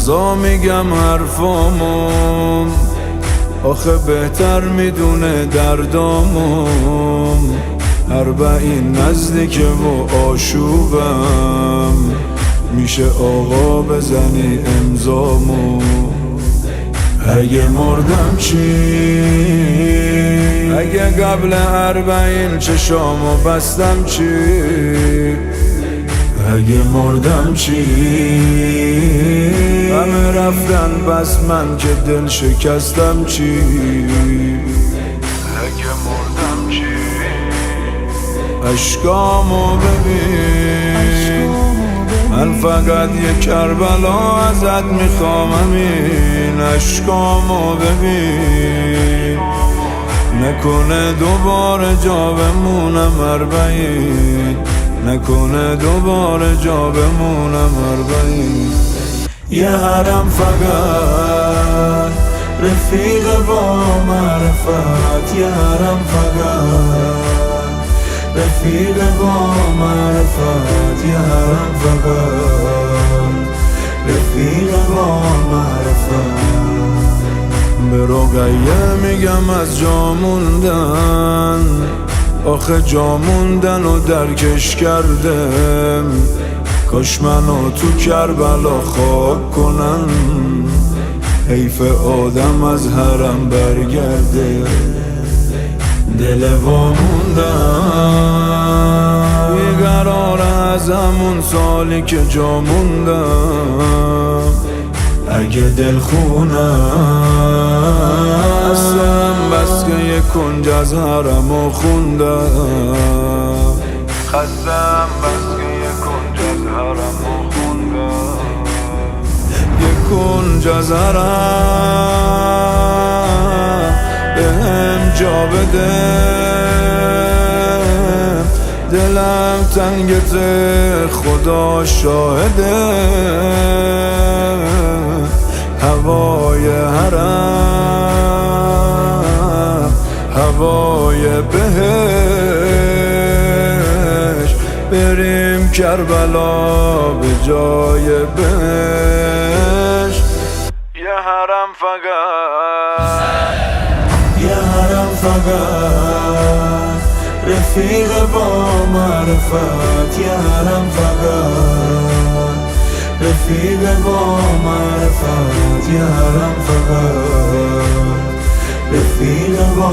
لحظا میگم حرفامو، آخه بهتر میدونه دردامو. اربعین نزدیکه و آشوبم، میشه آقا بزنی امضامو. اگه مردم چی؟ اگه قبل اربعین چشامو بستم چی؟ اگه مردم چی؟ همه رفتن بس من که دل شکستم چی؟ اگه مردم چی؟ اشکامو ببین، من فقط یک کربلا ازت میخوام، همین اشکامو ببین. نکنه دوباره جا بمونم اربعین، نکنه دوباره جا بمونم اربعین. یه حرم فقط رفیق با معرفت، یه حرم فقط رفیق با معرفت، یه حرم فقط رفیق با معرفت. به رقیه میگم از جا موندن، آخه جا موندن و درکش کردم. کاش منو تو کربلا خاک کنن، حیف آدم از حرم برگرده. دل واموندم بیقرار از همون سالی که جا موندم. اگه دل خونم هستم بس که یک کنج از حرمو خوندم. خستم بس که یک کنج از حرمو خوندم. یک کنج از حرم بهم جا بده، دلم تنگته خدا شاهده. هوای حرم هوای بهش، بریم کربلا به جای بهش. یه حرم فقط، یه حرم فقط رفیق با معرفت، یه حرم فقط رفیق با معرفت، یه حرم فقط رفیق با